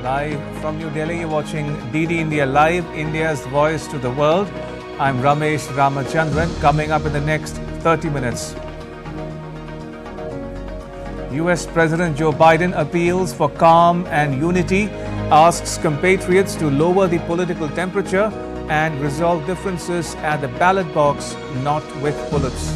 Live from New Delhi, you're watching DD India Live, India's voice to the world. I'm Ramesh Ramachandran. Coming up in the next 30 minutes. US President Joe Biden appeals for calm and unity, asks compatriots to lower the political temperature and resolve differences at the ballot box, not with bullets.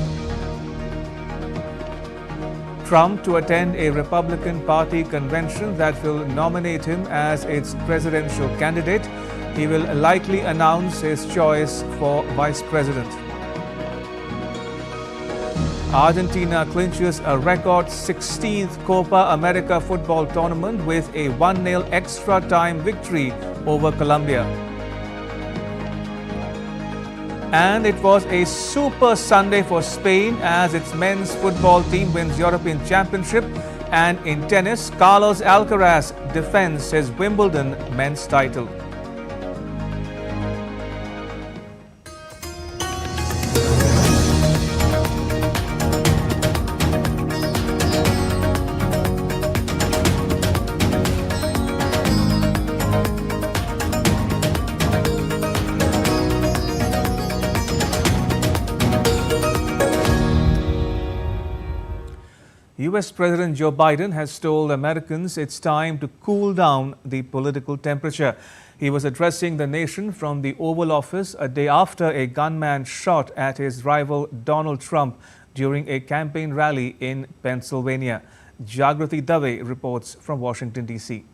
Trump to attend a Republican Party convention that will nominate him as its presidential candidate. He will likely announce his choice for vice president. Argentina clinches a record 16th Copa America football tournament with a 1-0 extra time victory over Colombia. And it was a super Sunday for Spain as its men's football team wins European Championship. And in tennis, Carlos Alcaraz defends his Wimbledon men's title. US President Joe Biden has told Americans it's time to cool down the political temperature. He was addressing the nation from the Oval Office a day after a gunman shot at his rival Donald Trump during a campaign rally in Pennsylvania. Jagrati Dave reports from Washington, D.C.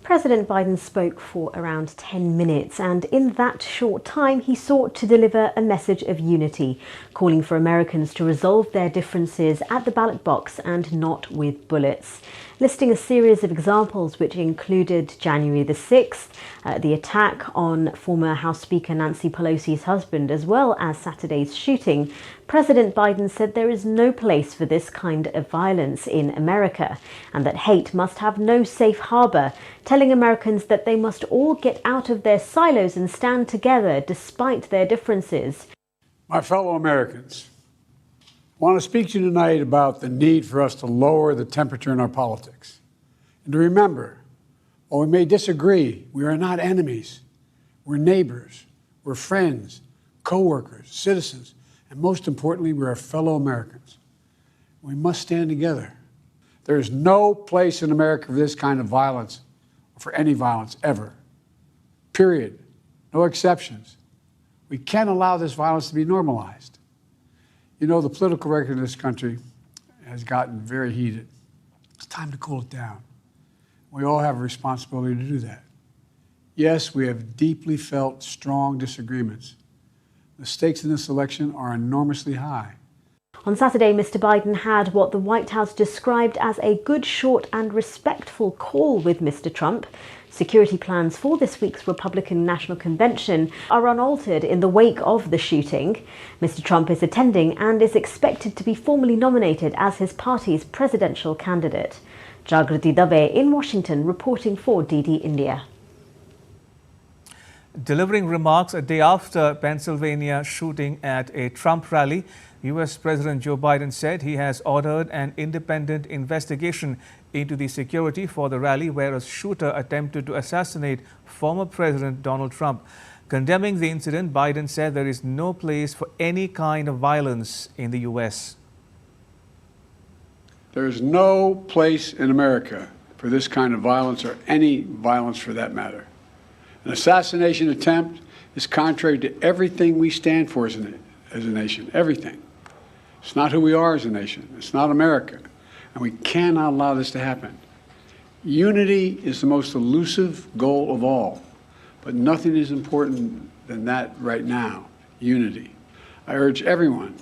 President Biden spoke for around 10 minutes, and in that short time he sought to deliver a message of unity, calling for Americans to resolve their differences at the ballot box and not with bullets. Listing a series of examples which included January the 6th, the attack on former House Speaker Nancy Pelosi's husband, as well as Saturday's shooting, President Biden said there is no place for this kind of violence in America and that hate must have no safe harbour, telling Americans that they must all get out of their silos and stand together despite their differences. My fellow Americans, I want to speak to you tonight about the need for us to lower the temperature in our politics. And to remember, while we may disagree, we are not enemies. We're neighbors, we're friends, co-workers, citizens, and most importantly, we're fellow Americans. We must stand together. There is no place in America for this kind of violence, or for any violence ever. Period. No exceptions. We can't allow this violence to be normalized. You know, the political record in this country has gotten very heated. It's time to cool it down. We all have a responsibility to do that. Yes, we have deeply felt strong disagreements. The stakes in this election are enormously high. On Saturday, Mr. Biden had what the White House described as a good, short and respectful call with Mr. Trump. Security plans for this week's Republican National Convention are unaltered in the wake of the shooting. Mr. Trump is attending and is expected to be formally nominated as his party's presidential candidate. Jagrati Dave in Washington reporting for DD India. Delivering remarks a day after Pennsylvania shooting at a Trump rally, US President Joe Biden said he has ordered an independent investigation into the security for the rally where a shooter attempted to assassinate former President Donald Trump. Condemning the incident, Biden said there is no place for any kind of violence in the US. There is no place in America for this kind of violence, or any violence for that matter. An assassination attempt is contrary to everything we stand for as a nation, everything. It's not who we are as a nation. It's not America. And we cannot allow this to happen. Unity is the most elusive goal of all, but nothing is important than that right now, unity. I urge everyone,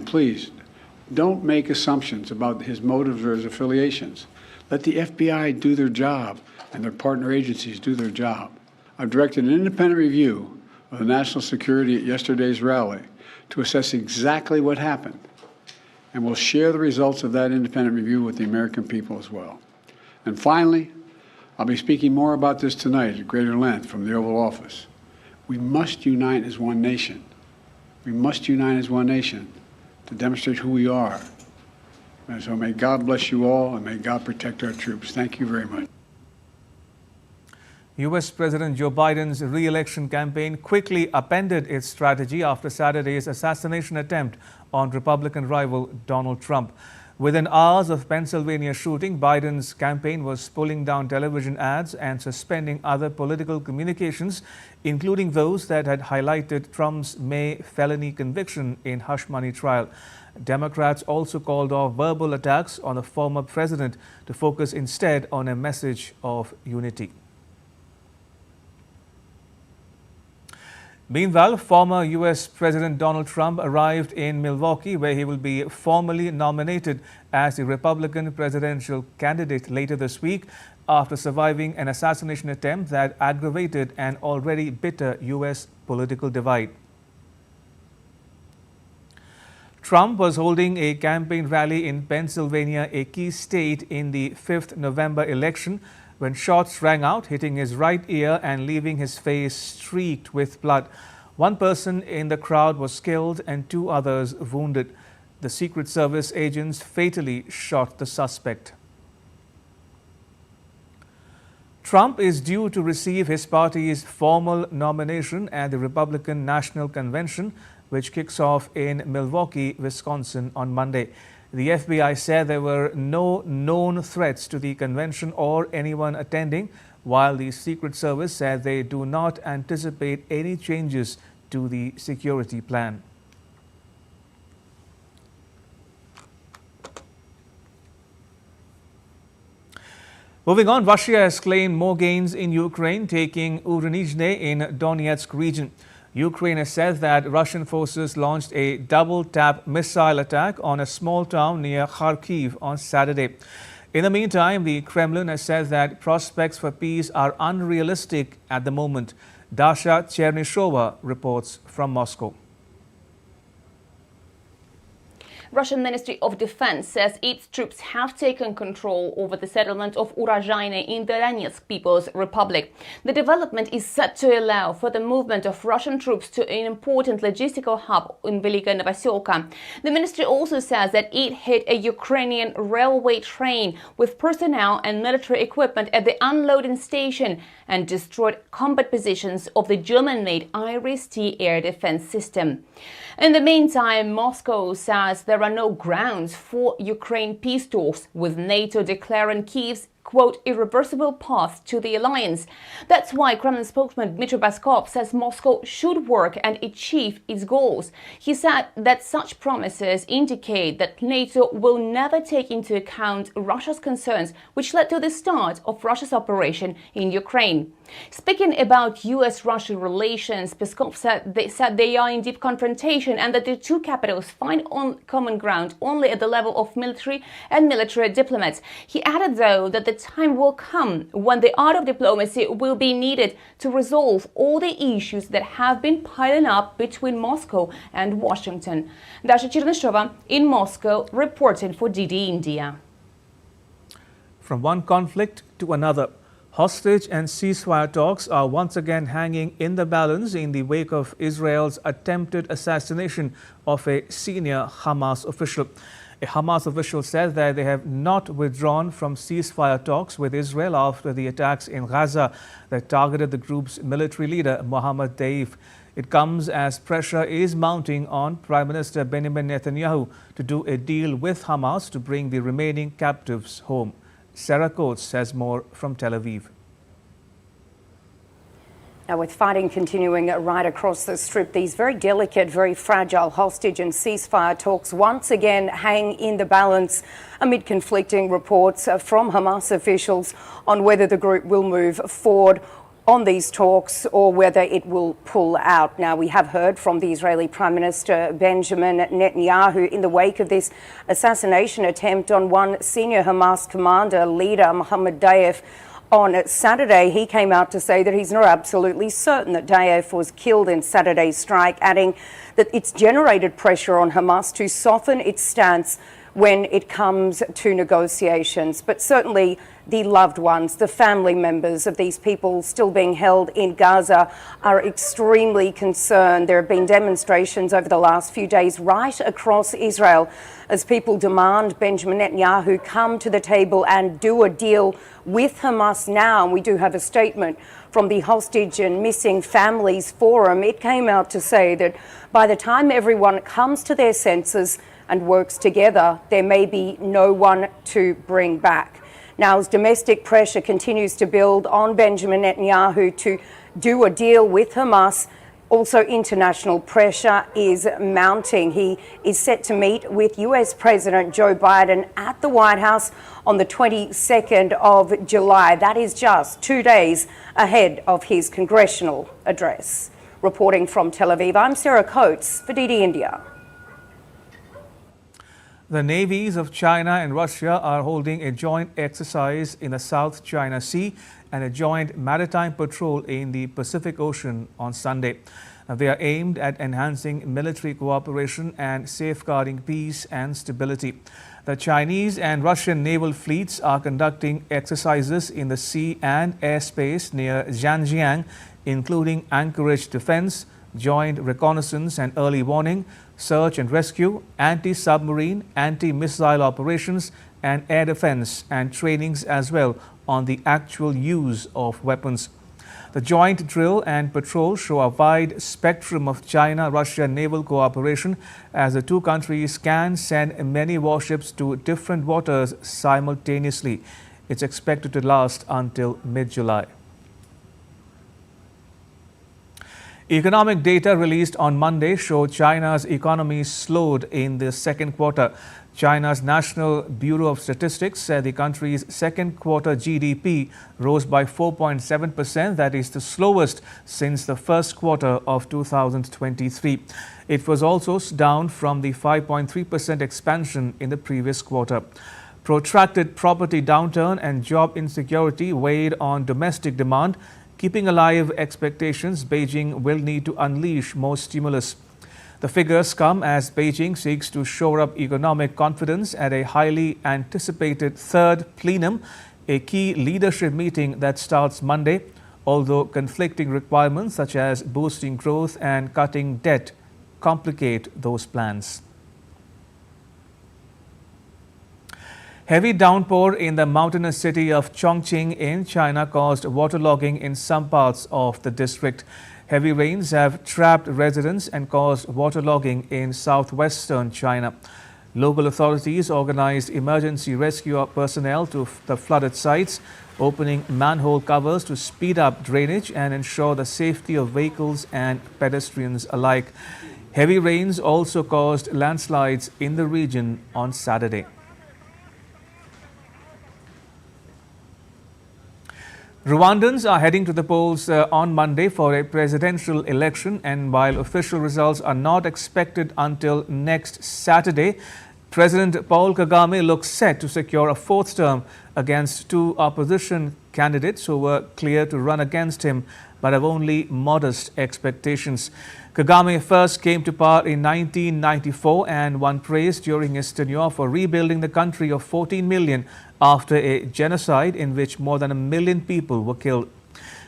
please, don't make assumptions about his motives or his affiliations. Let the FBI do their job and their partner agencies do their job. I've directed an independent review of the national security at yesterday's rally to assess exactly what happened, and we'll share the results of that independent review with the American people as well. And finally, I'll be speaking more about this tonight at greater length from the Oval Office. We must unite as one nation. We must unite as one nation to demonstrate who we are. And so may God bless you all, and may God protect our troops. Thank you very much. U.S. President Joe Biden's re-election campaign quickly upended its strategy after Saturday's assassination attempt on Republican rival Donald Trump. Within hours of Pennsylvania shooting, Biden's campaign was pulling down television ads and suspending other political communications, including those that had highlighted Trump's May felony conviction in hush money trial. Democrats also called off verbal attacks on the former president to focus instead on a message of unity. Meanwhile, former U.S. President Donald Trump arrived in Milwaukee, where he will be formally nominated as the Republican presidential candidate later this week after surviving an assassination attempt that aggravated an already bitter U.S. political divide. Trump was holding a campaign rally in Pennsylvania, a key state in the 5th November election, when shots rang out, hitting his right ear and leaving his face streaked with blood. One person in the crowd was killed and 2 others wounded. The Secret Service agents fatally shot the suspect. Trump is due to receive his party's formal nomination at the Republican National Convention, which kicks off in Milwaukee, Wisconsin on Monday. The FBI said there were no known threats to the convention or anyone attending, while the Secret Service said they do not anticipate any changes to the security plan. Moving on, Russia has claimed more gains in Ukraine, taking Urenizhne in Donetsk region. Ukraine has said that Russian forces launched a double-tap missile attack on a small town near Kharkiv on Saturday. In the meantime, the Kremlin has said that prospects for peace are unrealistic at the moment. Dasha Chernyshova reports from Moscow. Russian Ministry of Defense says its troops have taken control over the settlement of Urozhaine in the Donetsk People's Republic. The development is set to allow for the movement of Russian troops to an important logistical hub in Velika Novoselka. The ministry also says that it hit a Ukrainian railway train with personnel and military equipment at the unloading station and destroyed combat positions of the German-made Iris-T air defense system. In the meantime, Moscow says there are no grounds for Ukraine peace talks, with NATO declaring Kyiv's quote, irreversible path to the alliance. That's why Kremlin spokesman Dmitry Peskov says Moscow should work and achieve its goals. He said that such promises indicate that NATO will never take into account Russia's concerns, which led to the start of Russia's operation in Ukraine. Speaking about US-Russia relations, Peskov said they are in deep confrontation and that the two capitals find common ground only at the level of military and military diplomats. He added, though, that the time will come when the art of diplomacy will be needed to resolve all the issues that have been piling up between Moscow and Washington. Dasha Chernyshova in Moscow, reporting for DD India. From one conflict to another, hostage and ceasefire talks are once again hanging in the balance in the wake of Israel's attempted assassination of a senior Hamas official. A Hamas official said that they have not withdrawn from ceasefire talks with Israel after the attacks in Gaza that targeted the group's military leader, Mohammed Deif. It comes as pressure is mounting on Prime Minister Benjamin Netanyahu to do a deal with Hamas to bring the remaining captives home. Sarah Coates has more from Tel Aviv. Now, with fighting continuing right across the Strip, these very delicate, very fragile hostage and ceasefire talks once again hang in the balance amid conflicting reports from Hamas officials on whether the group will move forward on these talks or whether it will pull out. Now, we have heard from the Israeli Prime Minister Benjamin Netanyahu in the wake of this assassination attempt on one senior Hamas commander, leader Mohammed Deif. On Saturday, he came out to say that he's not absolutely certain that Deif was killed in Saturday's strike, adding that it's generated pressure on Hamas to soften its stance when it comes to negotiations. But certainly the loved ones, the family members of these people still being held in Gaza are extremely concerned. There have been demonstrations over the last few days right across Israel as people demand Benjamin Netanyahu come to the table and do a deal with Hamas now. And we do have a statement from the Hostage and Missing Families Forum. It came out to say that by the time everyone comes to their senses and works together, there may be no one to bring back. Now, as domestic pressure continues to build on Benjamin Netanyahu to do a deal with Hamas, also international pressure is mounting. He is set to meet with US President Joe Biden at the White House on the 22nd of July. That is just 2 days ahead of his congressional address. Reporting from Tel Aviv, I'm Sarah Coates for DD India. The navies of China and Russia are holding a joint exercise in the South China Sea and a joint maritime patrol in the Pacific Ocean on Sunday. They are aimed at enhancing military cooperation and safeguarding peace and stability. The Chinese and Russian naval fleets are conducting exercises in the sea and airspace near Zhanjiang, including anchorage defense, joint reconnaissance and early warning, search and rescue, anti-submarine, anti-missile operations, and air defense and trainings as well on the actual use of weapons. The joint drill and patrol show a wide spectrum of China-Russia naval cooperation as the two countries can send many warships to different waters simultaneously. It's expected to last until mid-July. Economic data released on Monday showed China's economy slowed in the second quarter. China's National Bureau of Statistics said the country's second quarter GDP rose by 4.7%. That is the slowest since the first quarter of 2023. It was also down from the 5.3% expansion in the previous quarter. Protracted property downturn and job insecurity weighed on domestic demand. Keeping alive expectations, Beijing will need to unleash more stimulus. The figures come as Beijing seeks to shore up economic confidence at a highly anticipated third plenum, a key leadership meeting that starts Monday, although conflicting requirements such as boosting growth and cutting debt complicate those plans. Heavy downpour in the mountainous city of Chongqing in China caused waterlogging in some parts of the district. Heavy rains have trapped residents and caused waterlogging in southwestern China. Local authorities organized emergency rescue personnel to the flooded sites, opening manhole covers to speed up drainage and ensure the safety of vehicles and pedestrians alike. Heavy rains also caused landslides in the region on Saturday. Rwandans are heading to the polls on Monday for a presidential election, and while official results are not expected until next Saturday, President Paul Kagame looks set to secure a fourth term against two opposition candidates who were clear to run against him but have only modest expectations. Kagame first came to power in 1994 and won praise during his tenure for rebuilding the country of 14 million after a genocide in which more than 1 million people were killed.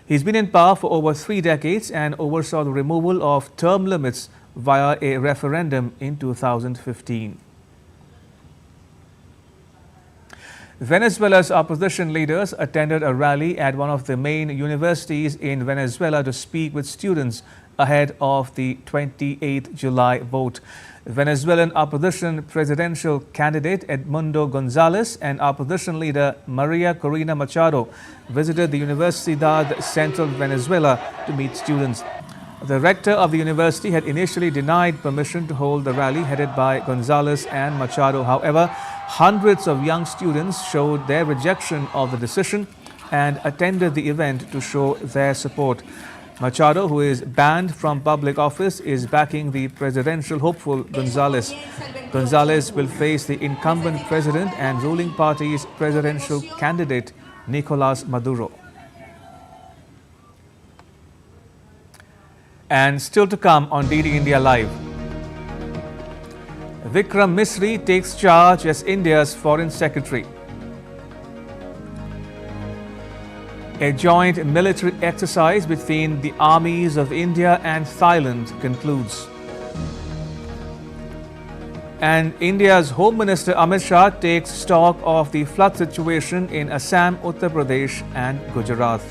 He's been in power for over 3 decades and oversaw the removal of term limits via a referendum in 2015. Venezuela's opposition leaders attended a rally at one of the main universities in Venezuela to speak with students ahead of the 28th July vote. Venezuelan opposition presidential candidate Edmundo Gonzalez and opposition leader Maria Corina Machado visited the Universidad Central Venezuela to meet students. The rector of the university had initially denied permission to hold the rally headed by Gonzalez and Machado. However, hundreds of young students showed their rejection of the decision and attended the event to show their support. Machado, who is banned from public office, is backing the presidential hopeful Gonzalez. Gonzalez will face the incumbent president and ruling party's presidential candidate, Nicolas Maduro. And still to come on DD India Live. Vikram Misri takes charge as India's Foreign Secretary. A joint military exercise between the armies of India and Thailand concludes. And India's Home Minister Amit Shah takes stock of the flood situation in Assam, Uttar Pradesh and Gujarat.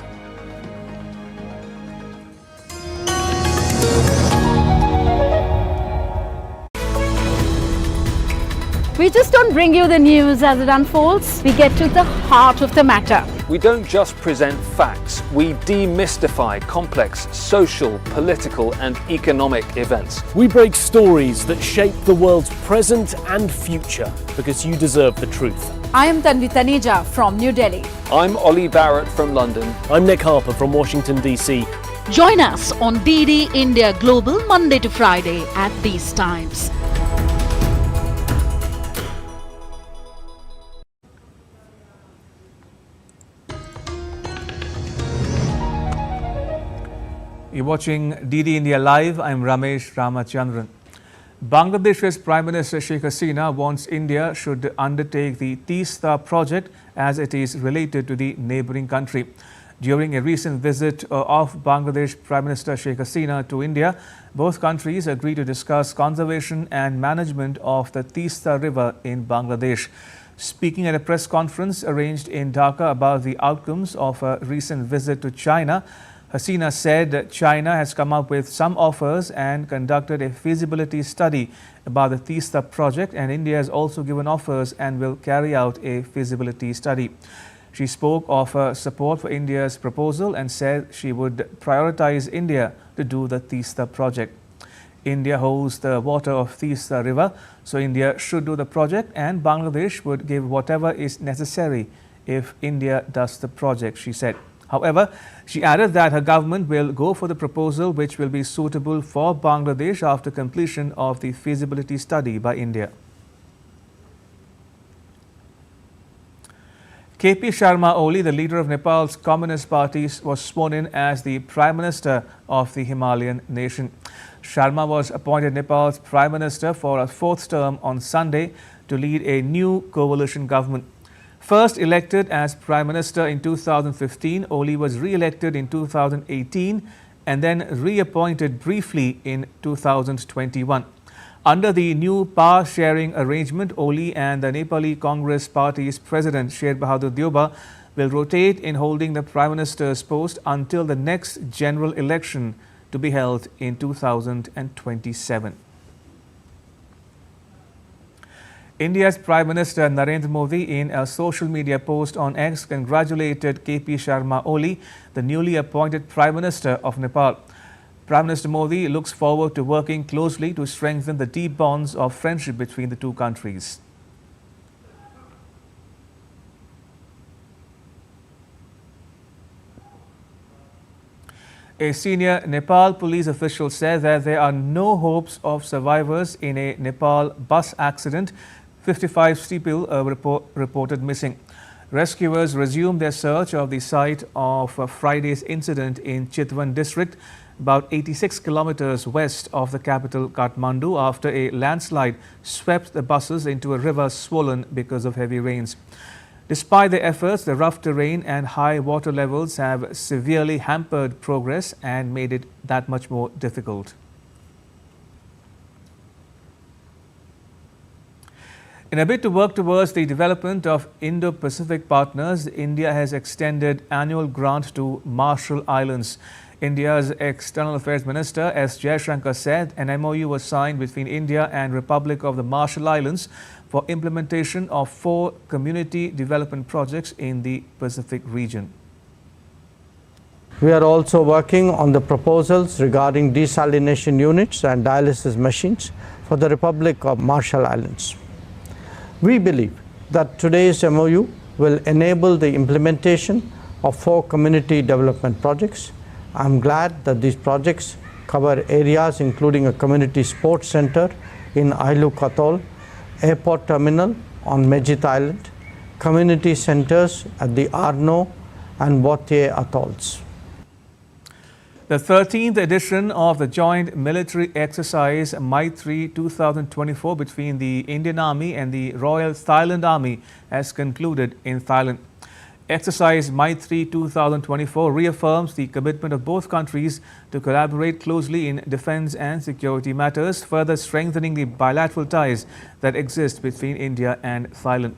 We just don't bring you the news as it unfolds. We get to the heart of the matter. We don't just present facts, we demystify complex social, political and economic events. We break stories that shape the world's present and future because you deserve the truth. I am Tanvi Taneja from New Delhi. I'm Ollie Barrett from London. I'm Nick Harper from Washington, D.C. Join us on DD India Global Monday to Friday at these times. You're watching DD India Live. I'm Ramesh Ramachandran. Bangladesh's Prime Minister Sheikh Hasina wants India should undertake the Teesta project as it is related to the neighbouring country. During a recent visit of Bangladesh Prime Minister Sheikh Hasina to India, both countries agreed to discuss conservation and management of the Teesta River in Bangladesh. Speaking at a press conference arranged in Dhaka about the outcomes of a recent visit to China, Hasina said that China has come up with some offers and conducted a feasibility study about the Teesta project, and India has also given offers and will carry out a feasibility study. She spoke of her support for India's proposal and said she would prioritize India to do the Teesta project. India holds the water of Teesta River, so India should do the project and Bangladesh would give whatever is necessary if India does the project, she said. However, she added that her government will go for the proposal which will be suitable for Bangladesh after completion of the feasibility study by India. KP Sharma Oli, the leader of Nepal's Communist Party, was sworn in as the Prime Minister of the Himalayan nation. Sharma was appointed Nepal's Prime Minister for a fourth term on Sunday to lead a new coalition government. First elected as Prime Minister in 2015, Oli was re-elected in 2018 and then reappointed briefly in 2021. Under the new power-sharing arrangement, Oli and the Nepali Congress Party's President Sher Bahadur Deuba will rotate in holding the Prime Minister's post until the next general election to be held in 2027. India's Prime Minister Narendra Modi, in a social media post on X, congratulated KP Sharma Oli, the newly appointed Prime Minister of Nepal. Prime Minister Modi looks forward to working closely to strengthen the deep bonds of friendship between the two countries. A senior Nepal police official said that there are no hopes of survivors in a Nepal bus accident. 55 people reported missing. Rescuers resumed their search of the site of Friday's incident in Chitwan district, about 86 kilometers west of the capital Kathmandu, after a landslide swept the buses into a river swollen because of heavy rains. Despite their efforts, the rough terrain and high water levels have severely hampered progress and made it that much more difficult. In a bid to work towards the development of Indo-Pacific partners, India has extended annual grant to Marshall Islands. India's External Affairs Minister S. Jaishankar said an MOU was signed between India and Republic of the Marshall Islands for implementation of 4 community development projects in the Pacific region. We are also working on the proposals regarding desalination units and dialysis machines for the Republic of Marshall Islands. We believe that today's MOU will enable the implementation of 4 community development projects. I am glad that these projects cover areas including a community sports center in Ailuk Atoll, airport terminal on Mejit Island, community centers at the Arno and Botier atolls. The 13th edition of the joint military exercise Maitri 2024 between the Indian Army and the Royal Thailand Army has concluded in Thailand. Exercise Maitri 2024 reaffirms the commitment of both countries to collaborate closely in defense and security matters, further strengthening the bilateral ties that exist between India and Thailand.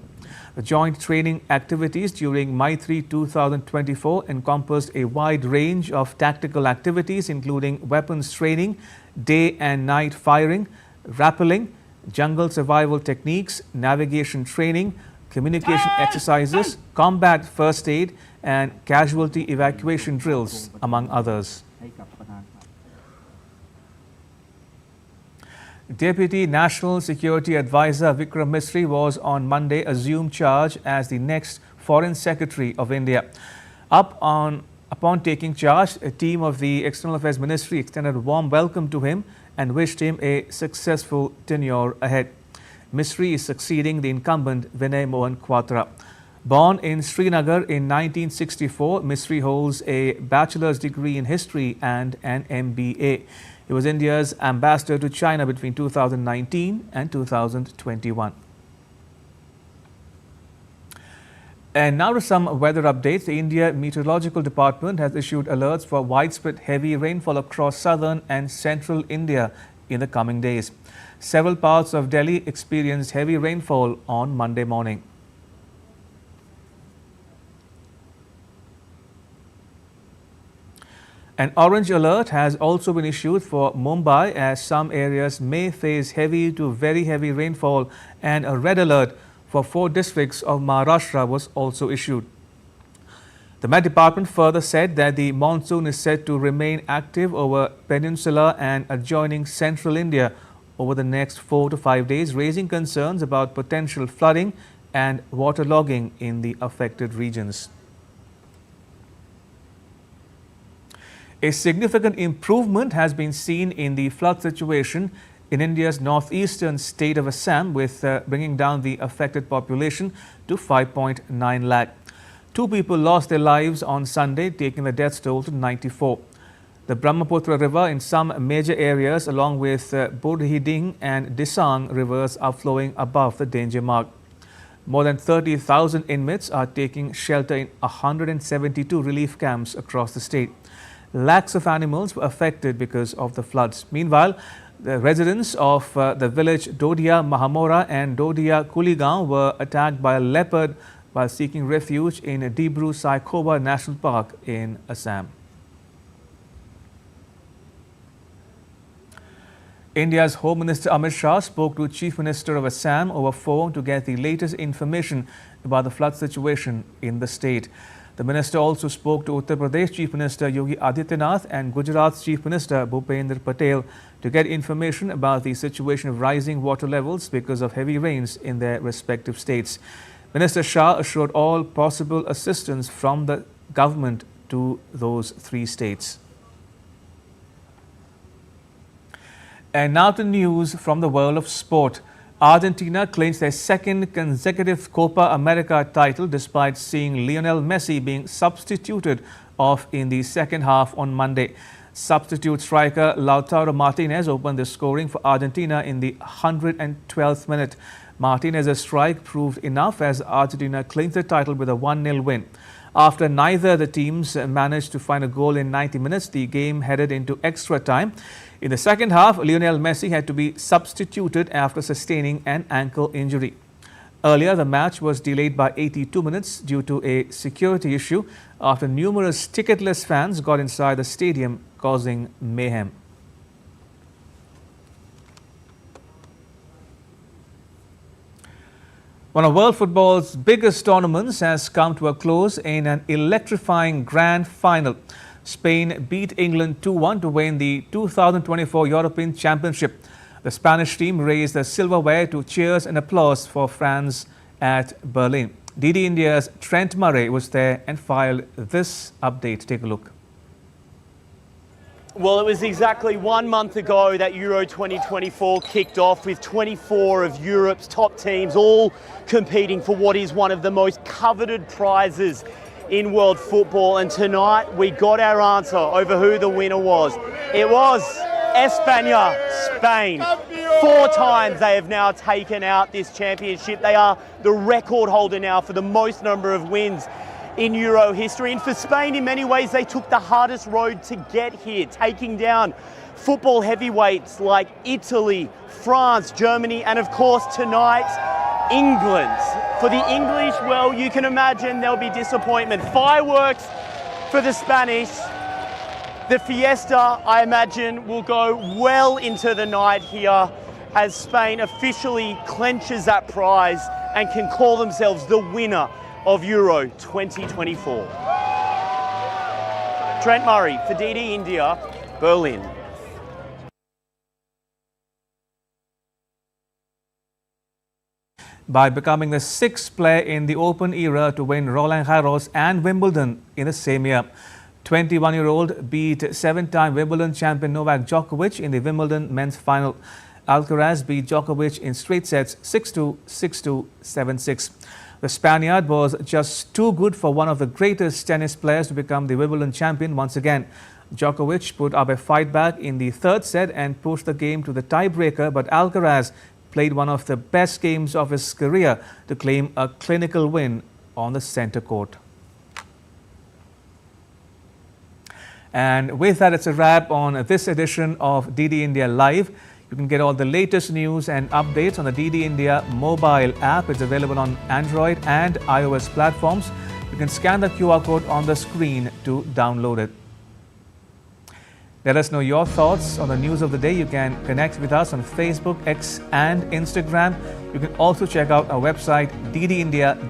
The joint training activities during Maitri 2024 encompassed a wide range of tactical activities, including weapons training, day and night firing, rappelling, jungle survival techniques, navigation training, communication exercises, combat first aid, and casualty evacuation drills, among others. Deputy National Security Advisor Vikram Misri was on Monday assumed charge as the next Foreign Secretary of India. Upon taking charge, a team of the External Affairs Ministry extended a warm welcome to him and wished him a successful tenure ahead. Misri is succeeding the incumbent Vinay Mohan Quatra. Born in Srinagar in 1964, Misri holds a bachelor's degree in history and an MBA. He was India's ambassador to China between 2019 and 2021. And now to some weather updates. The India Meteorological Department has issued alerts for widespread heavy rainfall across southern and central India in the coming days. Several parts of Delhi experienced heavy rainfall on Monday morning. An orange alert has also been issued for Mumbai as some areas may face heavy to very heavy rainfall, and a red alert for 4 districts of Maharashtra was also issued. The Met Department further said that the monsoon is set to remain active over peninsular and adjoining central India over the next 4 to 5 days, raising concerns about potential flooding and waterlogging in the affected regions. A significant improvement has been seen in the flood situation in India's northeastern state of Assam, with bringing down the affected population to 5.9 lakh. 2 people lost their lives on Sunday, taking the death toll to 94. The Brahmaputra River in some major areas, along with Budhiding and Disang rivers, are flowing above the danger mark. More than 30,000 inmates are taking shelter in 172 relief camps across the state. Lakhs of animals were affected because of the floods. Meanwhile, the residents of the village Dodia Mahamora and Dodia Kuligaon were attacked by a leopard while seeking refuge in Dibru Saikhoba National Park in Assam. India's Home Minister Amit Shah spoke to Chief Minister of Assam over phone to get the latest information about the flood situation in the state. The minister also spoke to Uttar Pradesh Chief Minister Yogi Adityanath and Gujarat's Chief Minister Bhupendra Patel to get information about the situation of rising water levels because of heavy rains in their respective states. Minister Shah assured all possible assistance from the government to those 3 states. And now to news from the world of sport. Argentina claims their 2nd consecutive Copa America title despite seeing Lionel Messi being substituted off in the second half on Monday. Substitute striker Lautaro Martinez opened the scoring for Argentina in the 112th minute. Martinez's strike proved enough as Argentina claimed the title with a 1-0 win. After neither the teams managed to find a goal in 90 minutes, the game headed into extra time. In the second half, Lionel Messi had to be substituted after sustaining an ankle injury. Earlier, the match was delayed by 82 minutes due to a security issue after numerous ticketless fans got inside the stadium, causing mayhem. One of world football's biggest tournaments has come to a close in an electrifying grand final. Spain beat England 2-1 to win the 2024 European Championship. The Spanish team raised the silverware to cheers and applause for fans at Berlin. DD India's Trent Murray was there and filed this update. Take a look. Well, it was exactly 1 month ago that Euro 2024 kicked off, with 24 of Europe's top teams all competing for what is one of the most coveted prizes in world football, and tonight we got our answer over who the winner was. It was España, Spain. 4 times they have now taken out this championship. They are the record holder now for the most number of wins in Euro history. And for Spain, in many ways, they took the hardest road to get here, taking down football heavyweights like Italy, France, Germany, and of course tonight, England. For the English, well, you can imagine there'll be disappointment. Fireworks for the Spanish. The fiesta, I imagine, will go well into the night here as Spain officially clenches that prize and can call themselves the winner of Euro 2024. Trent Murray for DD India, Berlin. By becoming the 6th player in the Open era to win Roland Garros and Wimbledon in the same year. 21-year-old beat 7-time Wimbledon champion Novak Djokovic in the Wimbledon men's final. Alcaraz beat Djokovic in straight sets 6-2, 6-2, 7-6. The Spaniard was just too good for one of the greatest tennis players to become the Wimbledon champion once again. Djokovic put up a fight back in the 3rd set and pushed the game to the tiebreaker, but Alcaraz played one of the best games of his career to claim a clinical win on the centre court. And with that, it's a wrap on this edition of DD India Live. You can get all the latest news and updates on the DD India mobile app. It's available on Android and iOS platforms. You can scan the QR code on the screen to download it. Let us know your thoughts on the news of the day. You can connect with us on Facebook, X and Instagram. You can also check out our website ddindia.co.in.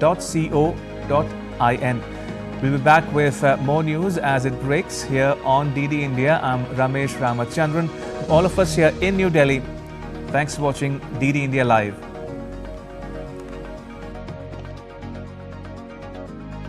We'll be back with more news as it breaks here on DD India. I'm Ramesh Ramachandran. All of us here in New Delhi. Thanks for watching DD India Live.